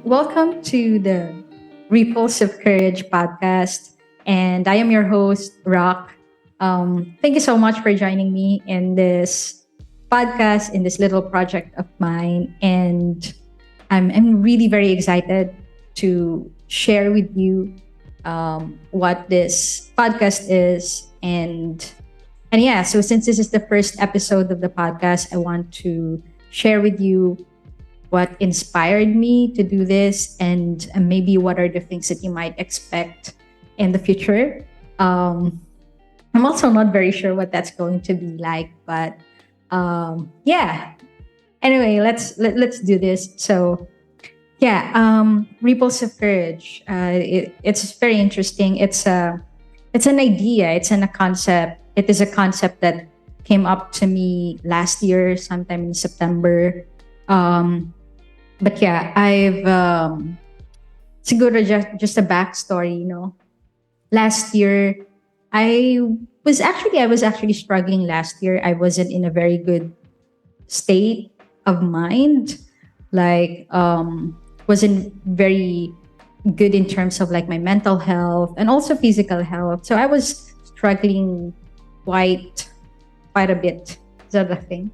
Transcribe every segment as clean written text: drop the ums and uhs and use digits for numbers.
Welcome to the Ripples of Courage podcast. And I am your host, Rock. Thank you so much for joining me in this podcast, in this little project of mine. And I'm really very excited to share with you what this podcast is. And yeah, so since this is the first episode of the podcast, I want to share with you what inspired me to do this and maybe what are the things that you might expect in the future. I'm also not very sure what that's going to be like, but yeah. Anyway, let's do this. So yeah, ripples of courage. It's very interesting. It's an idea. It's a concept. It is a concept that came up to me last year, sometime in September. But yeah, I've siguro just a backstory. Last year I was actually struggling last year. I wasn't in a very good state of mind, like wasn't very good in terms of like my mental health and also physical health. So I was struggling quite quite a bit. Is that the thing?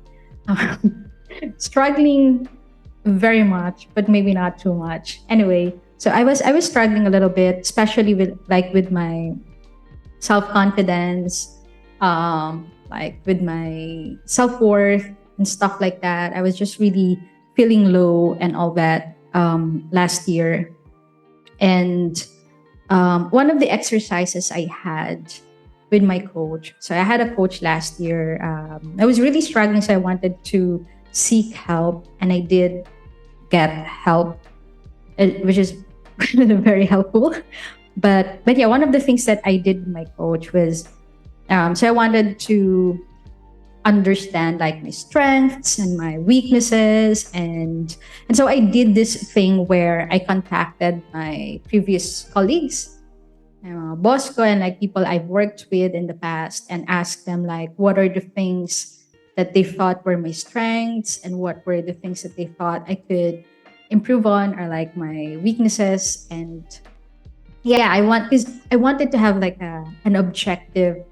Struggling very much, but maybe not too much. Anyway, so I was struggling a little bit, especially with my self confidence, like with my self worth and stuff like that. I was just really feeling low and all that last year. And one of the exercises I had with my coach. So I had a coach last year. I was really struggling, so I wanted to seek help, and I did get help, which is very helpful. But yeah, one of the things that I did with my coach was so I wanted to understand like my strengths and my weaknesses, and so I did this thing where I contacted my previous colleagues, Bosco, and like people I've worked with in the past, and asked them like what are the things that they thought were my strengths and what were the things that they thought I could improve on, or like my weaknesses. And yeah, because I wanted to have like an objective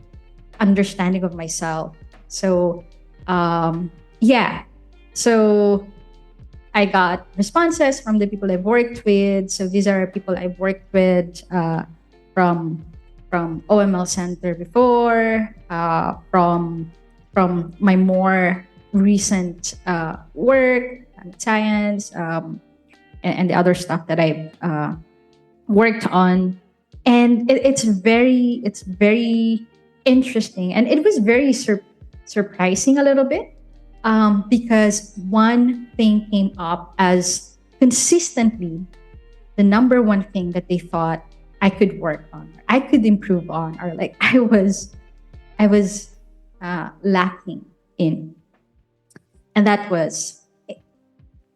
understanding of myself. So yeah, so I got responses from the people I've worked with. So these are people I've worked with from OML Center before, from my more recent work, science, and the other stuff that I've worked on. And it's very interesting, and it was very surprising a little bit, because one thing came up as consistently the number one thing that they thought I could work on, or I could improve on, or like I was lacking in. And that was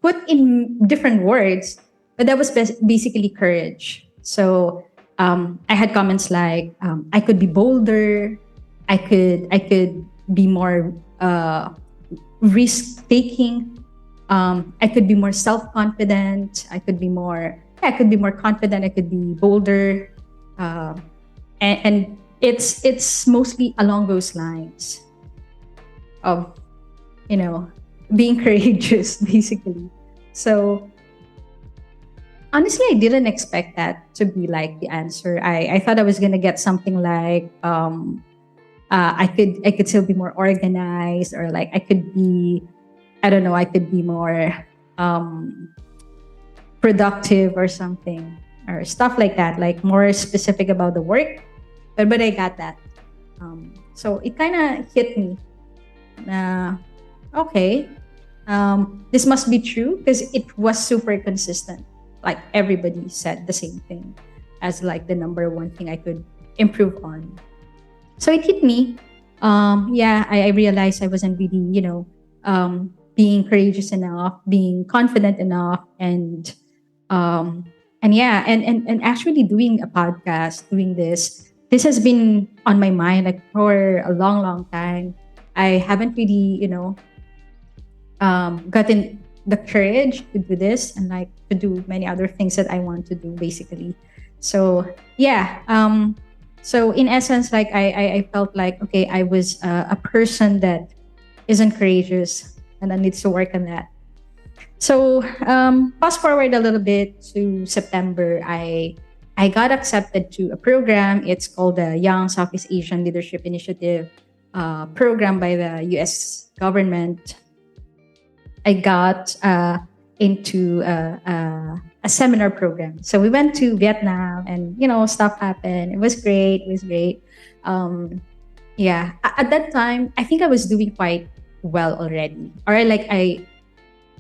put in different words, but that was basically courage. So I had comments like I could be bolder, I could be more risk taking, I could be more self confident, I could be more confident, I could be bolder, and it's mostly along those lines of being courageous, basically. So honestly, I didn't expect that to be like the answer. I thought I was gonna get something like I could still be more organized, or like I don't know, I could be more productive or something, or stuff like that, like more specific about the work. But I got that. So it kind of hit me. Okay, this must be true, because it was super consistent. Like everybody said the same thing as like the number one thing I could improve on. So it hit me. Yeah, I realized I wasn't really, being courageous enough, being confident enough, and yeah, and actually doing a podcast, doing this has been on my mind like for a long, long time. I haven't really, gotten the courage to do this and like to do many other things that I want to do basically. So yeah, so in essence, like I felt like okay, I was a person that isn't courageous and that needs to work on that. So fast forward a little bit to September, I got accepted to a program. It's called the Young Southeast Asian Leadership Initiative program by the U.S. government. I got into a seminar program. So we went to Vietnam, and stuff happened. It was great. It was great. Um, yeah, at that time, I think I was doing quite well already. Or like I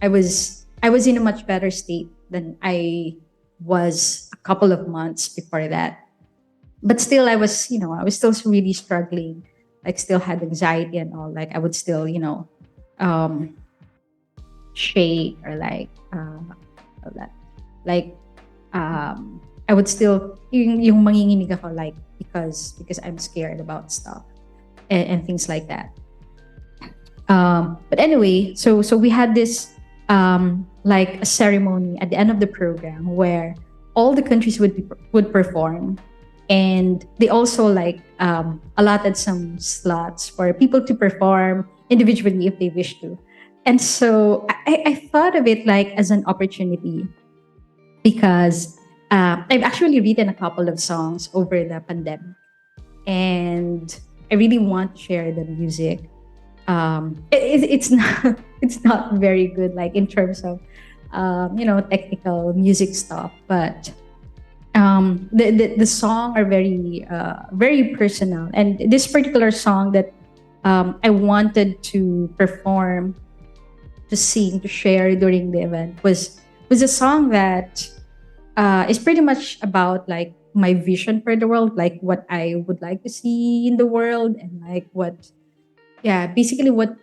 was in a much better state than I was a couple of months before that. But still, I was still really struggling. Like, still had anxiety and all. Like, I would still, um, shake or like all that. Like, I would still yung manginginig ako, like because I'm scared about stuff and things like that. But anyway, so we had this like a ceremony at the end of the program where all the countries would perform, and they also like allotted some slots for people to perform individually if they wish to. And so I thought of it like as an opportunity because I've actually written a couple of songs over the pandemic, and I really want to share the music. It's not it's not very good like in terms of technical music stuff, but the song are very personal, and this particular song that I wanted to perform, to sing, to share during the event was a song that is pretty much about like my vision for the world, like what I would like to see in the world, and like what yeah basically what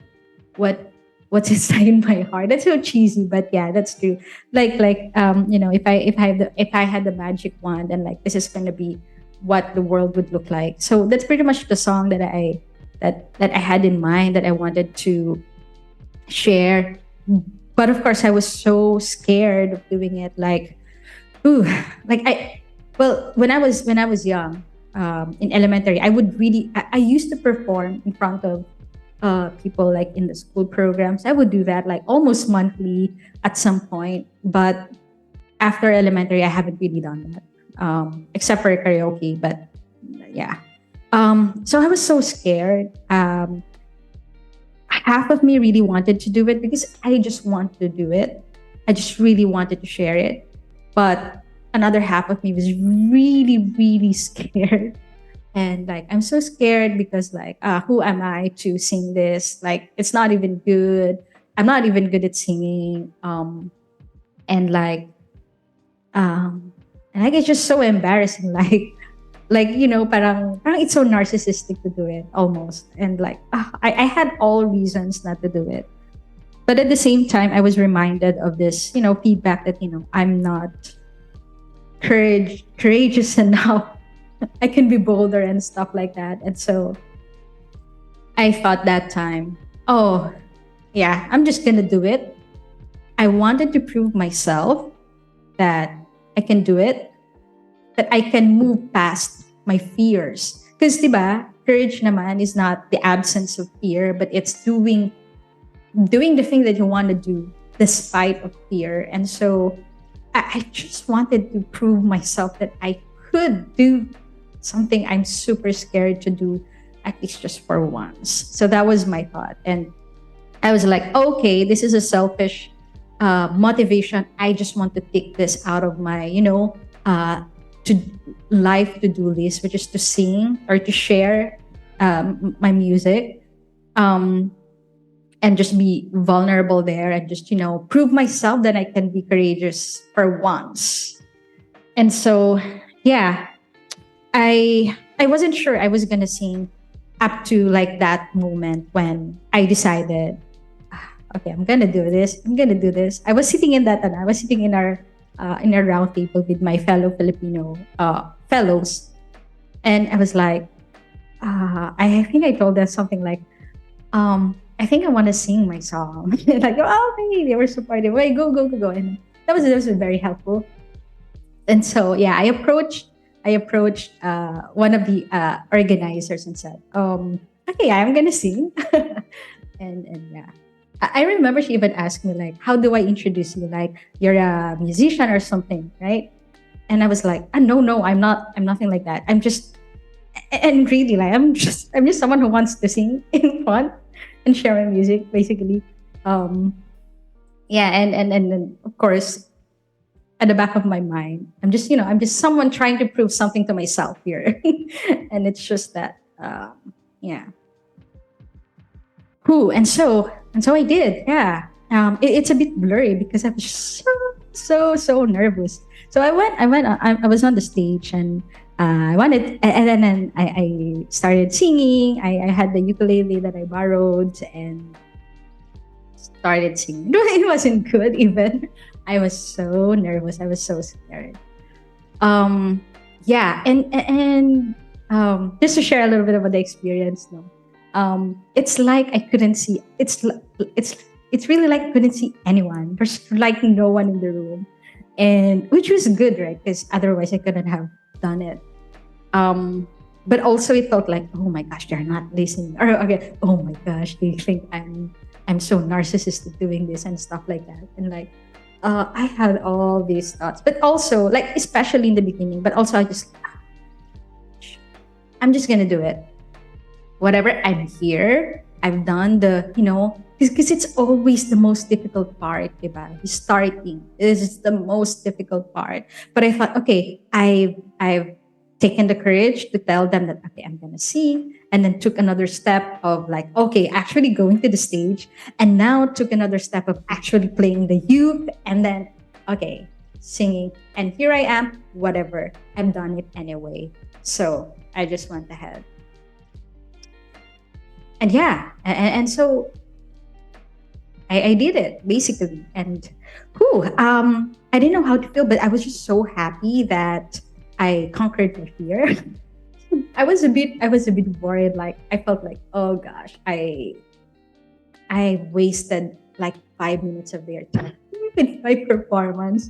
what's inside my heart. That's so cheesy, but yeah, that's true. If I had the magic wand, and like this is gonna be what the world would look like. So that's pretty much the song that I had in mind, that I wanted to share. But of course, I was so scared of doing it. Like, ooh, like when I was young, in elementary, I used to perform in front of people like in the school programs. I would do that like almost monthly at some point. But after elementary, I haven't really done that, except for karaoke. But yeah. So I was so scared. Half of me really wanted to do it because I just wanted to do it. I just really wanted to share it. But another half of me was really, really scared. And like, I'm so scared because like, who am I to sing this? Like, it's not even good. I'm not even good at singing. And like, and like, it's just so embarrassing. Like parang it's so narcissistic to do it almost. And like, I had all reasons not to do it. But at the same time, I was reminded of this, feedback that, I'm not courageous enough. I can be bolder and stuff like that. And so I thought that time, oh, yeah, I'm just going to do it. I wanted to prove myself that I can do it, that I can move past my fears. Because, diba, courage naman is not the absence of fear, but it's doing the thing that you want to do despite of fear. And so I just wanted to prove myself that I could do something I'm super scared to do, at least just for once. So that was my thought. And I was like, okay, this is a selfish motivation. I just want to take this out of my, to life to-do list, which is to sing or to share my music. And just be vulnerable there, and just, prove myself that I can be courageous for once. And so, yeah, I wasn't sure I was gonna sing up to like that moment when I decided, okay, I'm gonna do this. I'm gonna do this. I was sitting in that, and I was sitting in our round table with my fellow Filipino fellows, and I was like, I think I told them something like, I think I want to sing my song. Like, oh, hey, they were supportive. Wait, go, go, go, go. And that was very helpful. And so, yeah, I approached one of the organizers and said, okay, I'm gonna sing. And yeah. I remember she even asked me like, how do I introduce you? Like, you're a musician or something, right? And I was like, no, no, I'm not. I'm nothing like that. I'm just, and really, like, I'm just someone who wants to sing in fun and share my music, basically. Um, yeah, and then of course, at the back of my mind, I'm just someone trying to prove something to myself here, and it's just that, yeah. Who and so I did, yeah. It's a bit blurry because I was just so nervous. So I was on the stage, and I wanted, and then I started singing. I had the ukulele that I borrowed and started singing. It wasn't good even. I was so nervous. I was so scared. Um, yeah, and just to share a little bit about the experience, no, it's like I couldn't see. It's really like I couldn't see anyone. There's like no one in the room, and which was good, right? Because otherwise I couldn't have done it. Um, but also it felt like, oh my gosh, they're not listening. Or okay, oh my gosh, they think I'm so narcissistic doing this and stuff like that. And like, I had all these thoughts, but also like, especially in the beginning, but also I'm just gonna do it. Whatever, I'm here. I've done because it's always the most difficult part, diba? Starting is the most difficult part. But I thought, okay, I've taken the courage to tell them that, okay, I'm gonna sing, and then took another step of like, okay, actually going to the stage, and now took another step of actually playing the uke, and then, okay, singing, and here I am. Whatever, I've done it anyway. So I just went ahead, and yeah, and so I did it basically, and I didn't know how to feel, but I was just so happy that I conquered my fear. I was a bit worried. Like, I felt like, oh gosh, I wasted like 5 minutes of their time with my performance.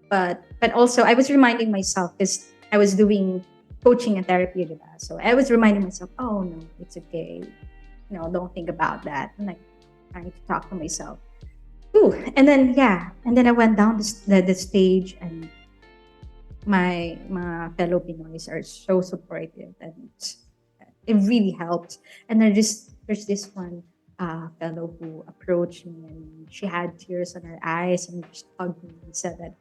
But also I was reminding myself, because I was doing coaching and therapy, diba? So I was reminding myself, oh no, it's okay. Don't think about that. And like, trying to talk to myself. Ooh, and then yeah, and then I went down the stage, and my fellow Pinoys are so supportive, and it really helped. And there's this one fellow who approached me, and she had tears on her eyes, and just hugged me and said that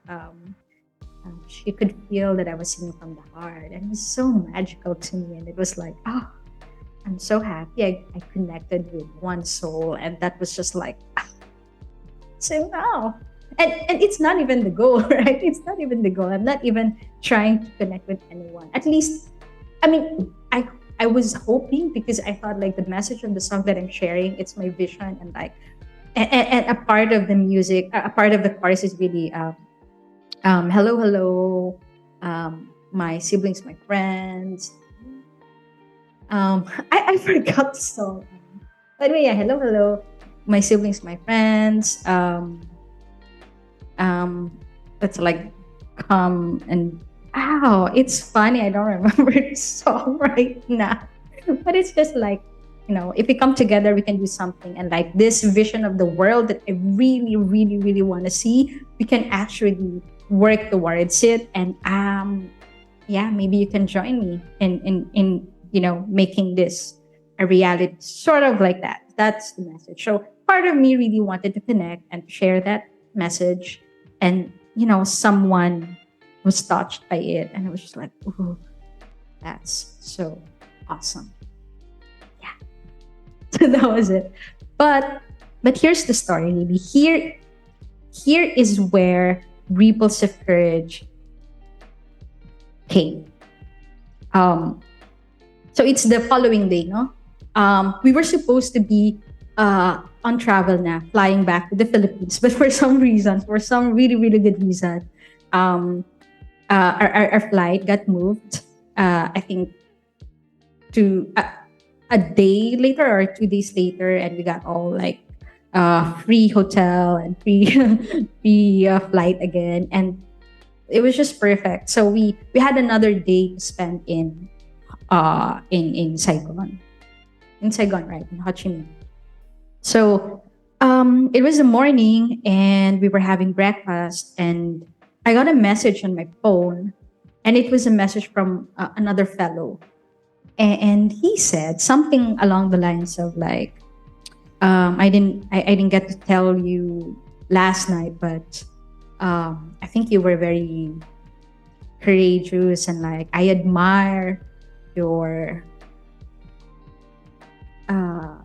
she could feel that I was singing from the heart, and it was so magical to me. And it was like, oh, I'm so happy I connected with one soul, and that was just like, so now. And it's not even the goal, right? It's not even the goal. I'm not even trying to connect with anyone. At least, I mean, I was hoping, because I thought like the message of the song that I'm sharing, it's my vision, and like, and a part of the music, a part of the chorus is really, hello, hello, my siblings, my friends. I forgot the song. But anyway, yeah, hello, hello, my siblings, my friends. That's like, come and, ow, it's funny. I don't remember the song right now, but it's just like, if we come together, we can do something. And like this vision of the world that I really, really, really want to see, we can actually work towards it. And yeah, maybe you can join me in making this a reality, sort of like that. That's the message. So part of me really wanted to connect and share that message, and someone was touched by it, and I was just like, ooh, that's so awesome. Yeah. So that was it. But here's the story, maybe. Here is where ripples of courage came. So it's the following day, no? We were supposed to be on travel na, flying back to the Philippines. But for some reason, for some really, really good reason, our flight got moved. I think to a day later or 2 days later, and we got all like free hotel and free free flight again, and it was just perfect. So we had another day to spend in Saigon, right, in Ho Chi Minh. So it was the morning, and we were having breakfast, and I got a message on my phone, and it was a message from another fellow, and he said something along the lines of like, I didn't get to tell you last night, but I think you were very courageous, and like I admire your uh,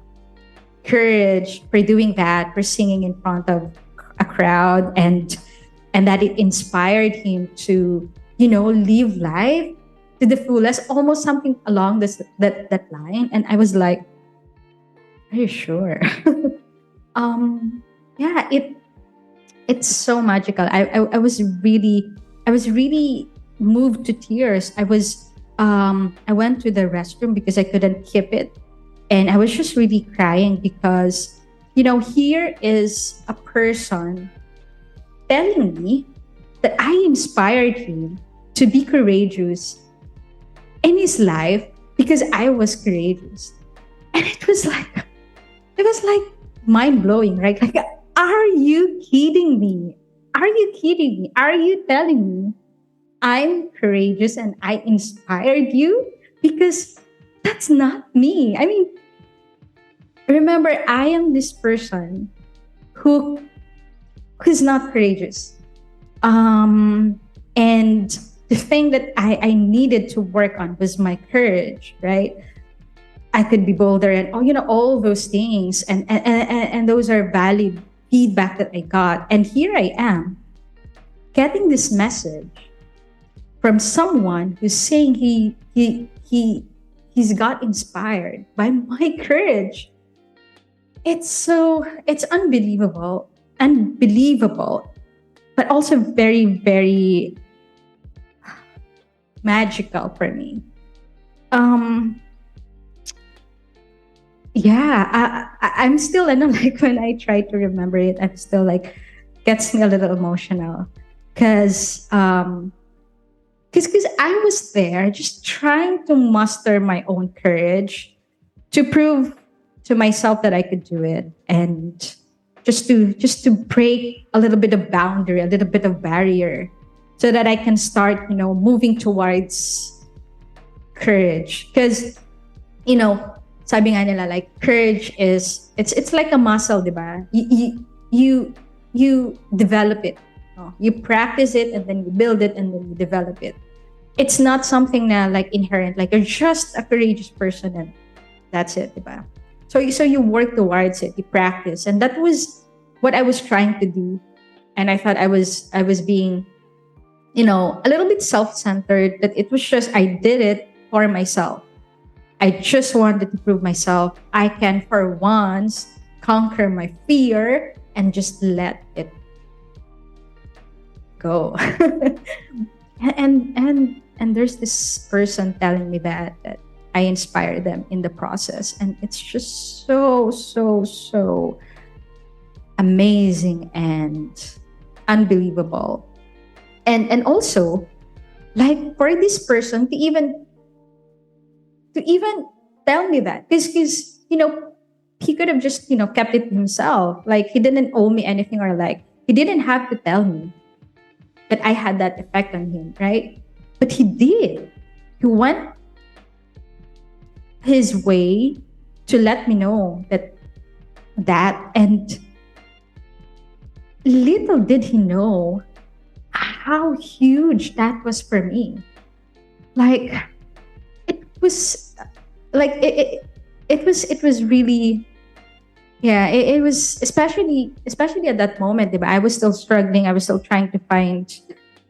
courage for doing that, for singing in front of a crowd, and that it inspired him to, live life to the fullest, almost something along that line. And I was like, are you sure? Yeah, it's so magical. I was really moved to tears. I went to the restroom because I couldn't keep it, and I was just really crying because, here is a person telling me that I inspired him to be courageous in his life because I was courageous. And it was like mind blowing, right? Like, are you kidding me? Are you kidding me? Are you telling me I'm courageous and I inspired you? Because that's not me. I mean, remember, I am this person who who's not courageous. And the thing that I needed to work on was my courage, right? I could be bolder and all those things, and those are valid feedback that I got. And here I am getting this message from someone who's saying he's got inspired by my courage. It's unbelievable, but also very, very magical for me. Um, yeah, I'm still, and like when I try to remember it, I'm still like gets me a little emotional because because I was there just trying to muster my own courage to prove to myself that I could do it, and just to break a little bit of boundary, a little bit of barrier, so that I can start, moving towards courage. Because, sabi nga nila, like courage is it's like a muscle, diba? You develop it. No? You practice it, and then you build it, and then you develop it. It's not something na like inherent, like you're just a courageous person and that's it, diba? So you work towards it, you practice, and that was what I was trying to do. And I thought I was being, a little bit self-centered. That it was just I did it for myself. I just wanted to prove myself I can for once conquer my fear and just let it go. and there's this person telling me that I inspire them in the process, and it's just so amazing and unbelievable. And also, like, for this person to even tell me that, because he could have just kept it himself. Like, he didn't owe me anything, or like he didn't have to tell me that I had that effect on him, right? But he did. He went his way to let me know that, and little did he know how huge that was for me. Like, it was like it was really, yeah, it was, especially at that moment, diba? I was still struggling. I was still trying to find,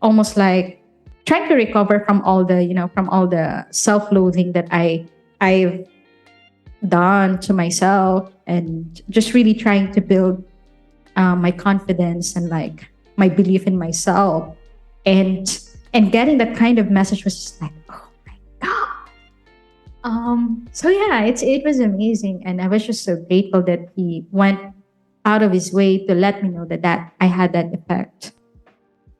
almost like trying to recover from all the self-loathing that I've done to myself, and just really trying to build my confidence and like my belief in myself, and getting that kind of message was just like, oh my god, So yeah, it was amazing, and I was just so grateful that he went out of his way to let me know that I had that effect.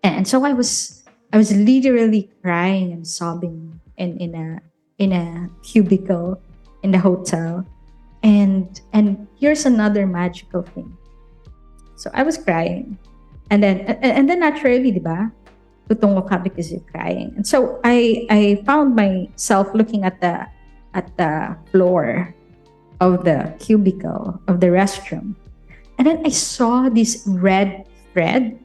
And so I was literally crying and sobbing in a cubicle in the hotel. And here's another magical thing. So I was crying, and then naturally, di ba? Tutungo ka because you're crying. And so I found myself looking at the floor of the cubicle of the restroom. And then I saw this red thread.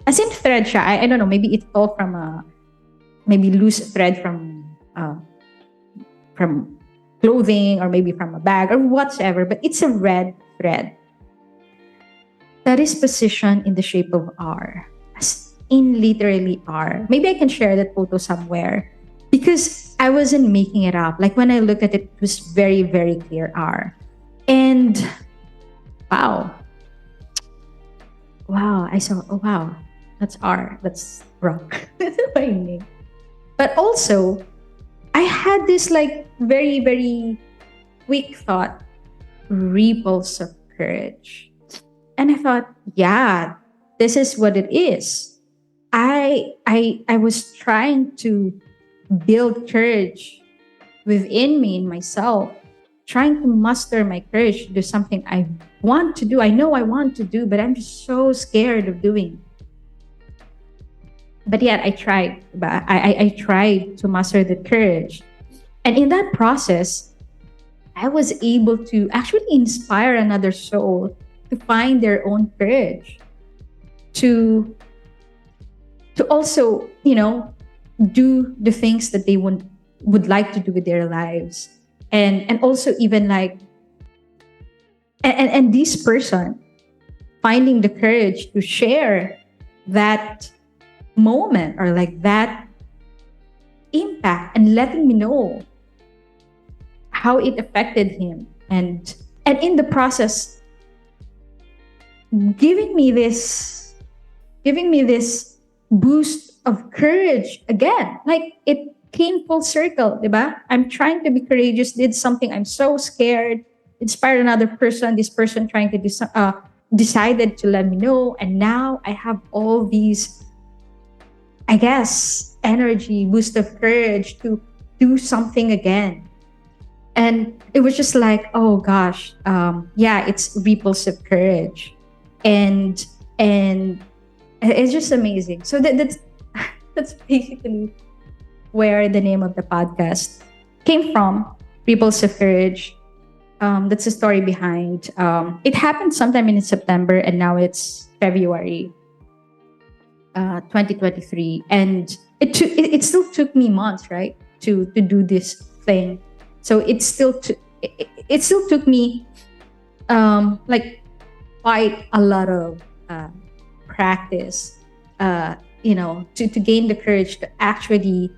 As in thread siya. I don't know, maybe it fell from maybe loose thread from clothing, or maybe from a bag or whatever, but it's a red thread that is positioned in the shape of R. As in literally R. Maybe I can share that photo somewhere because I wasn't making it up. Like when I look at it, it was very, very clear R. And wow. Wow. I saw, oh wow, that's R. That's rock. That's my name. But also, I had this like very, very quick thought, ripples of courage. And I thought, yeah, this is what it is. I was trying to build courage within me, in myself, trying to muster my courage to do something I want to do. I know I want to do, but I'm just so scared of doing. But yet I tried. But I tried to muster the courage. And in that process, I was able to actually inspire another soul to find their own courage, to also, do the things that they would like to do with their lives. And also even like, and this person finding the courage to share that moment, or like that impact, and letting me know how it affected him, and in the process giving me this boost of courage again. Like it came full circle, diba? I'm trying to be courageous, did something I'm so scared, inspired another person, this person trying to do decided to let me know, and now I have all these, I guess, energy, boost of courage to do something again. And it was just like, oh gosh, yeah, it's ripples of courage, and it's just amazing. So that's that's basically where the name of the podcast came from, ripples of courage. That's the story behind. It happened sometime in September, and now it's February 2023, and it still took me months, right, to do this thing. So it still took me like quite a lot of practice, to gain the courage to actually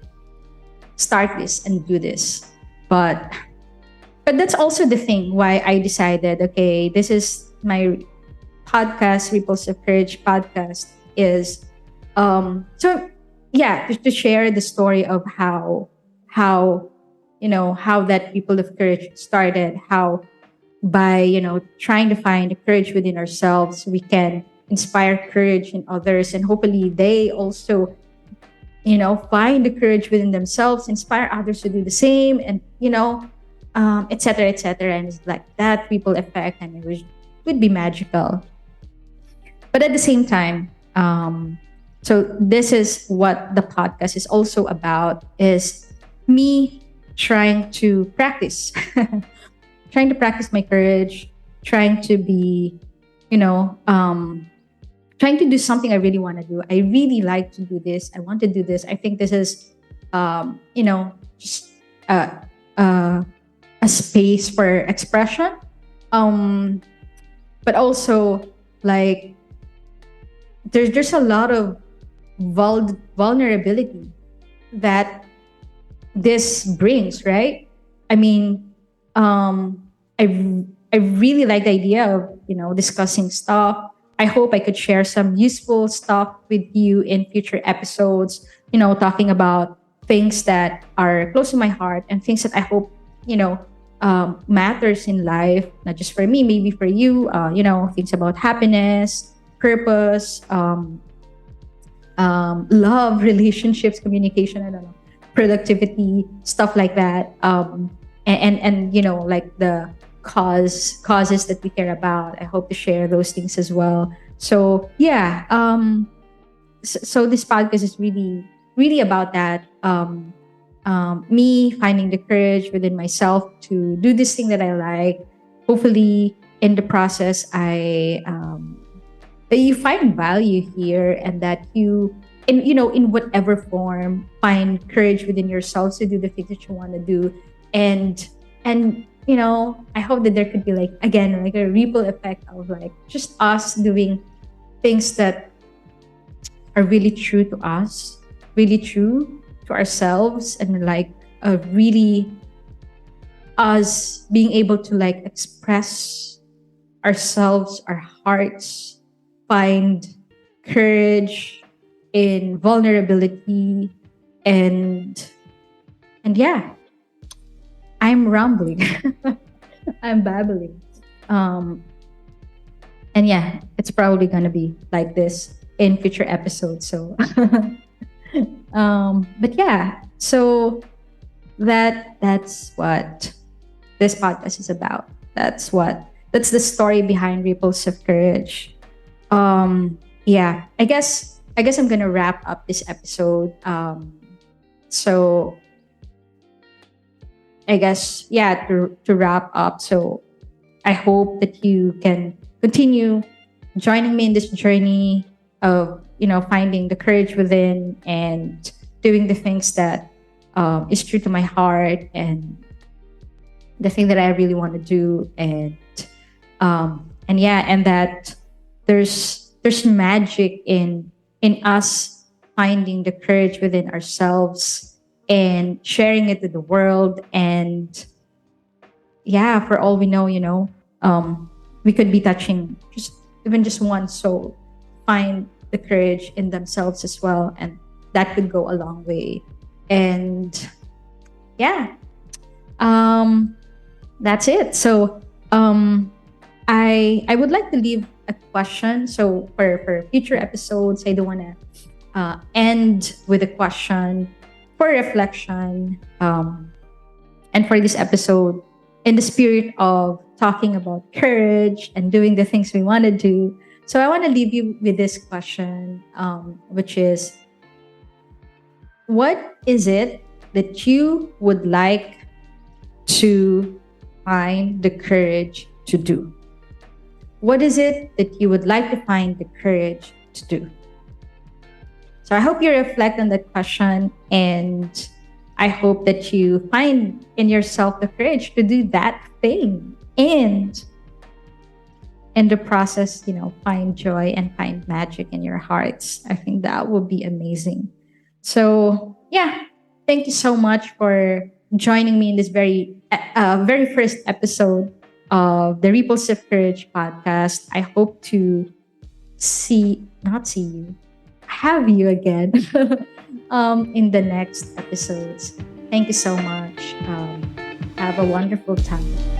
start this and do this. But that's also the thing why I decided, okay, this is my podcast, Ripples of Courage podcast, is so yeah, to share the story of how how that Ripple of Courage started, how by trying to find the courage within ourselves, we can inspire courage in others, and hopefully they also find the courage within themselves, inspire others to do the same, and etc., etc. And it's like that ripple effect, and would be magical. But at the same time, so this is what the podcast is also about, is me trying to practice trying to practice my courage, trying to be trying to do something I really want to do. I really like to do this. I want to do this. I think this is just a space for expression, but also like there's a lot of vulnerability that this brings, right? I mean, I really like the idea of discussing stuff. I hope I could share some useful stuff with you in future episodes. Talking about things that are close to my heart, and things that I hope matters in life, not just for me, maybe for you. Things about happiness, purpose, love, relationships, communication, I don't know, productivity, stuff like that. And like the causes that we care about. I hope to share those things as well. So yeah, so this podcast is really really about that. Me finding the courage within myself to do this thing that I like. Hopefully, in the process, that you find value here, and that you, in whatever form, find courage within yourselves to do the things that you want to do. And I hope that there could be, like, again, like a ripple effect of, like, just us doing things that are really true to us, really true to ourselves, and like really us being able to, like, express ourselves, our hearts, find courage in vulnerability, and yeah, I'm rambling. I'm babbling. And yeah, it's probably gonna be like this in future episodes. So but yeah, so that's what this podcast is about. That's the story behind Ripples of Courage. Yeah, I guess I'm gonna wrap up this episode. So I guess, yeah, to wrap up. So I hope that you can continue joining me in this journey of, finding the courage within, and doing the things that is true to my heart, and the thing that I really want to do. And yeah, and that there's magic in us finding the courage within ourselves and sharing it with the world. And yeah, for all we know, we could be touching just one soul, find the courage in themselves as well, and that could go a long way. And yeah, that's it. So I would like to leave a question. So for future episodes, I don't want to end with a question for reflection. And for this episode, in the spirit of talking about courage and doing the things we want to do, so I want to leave you with this question, which is, what is it that you would like to find the courage to do? What is it that you would like to find the courage to do? So I hope you reflect on that question, and I hope that you find in yourself the courage to do that thing, and in the process, find joy and find magic in your hearts. I think that would be amazing. So yeah, thank you so much for joining me in this very first episode of the Ripples of Courage podcast. I hope to not see you, have you again in the next episodes. Thank you so much. Have a wonderful time.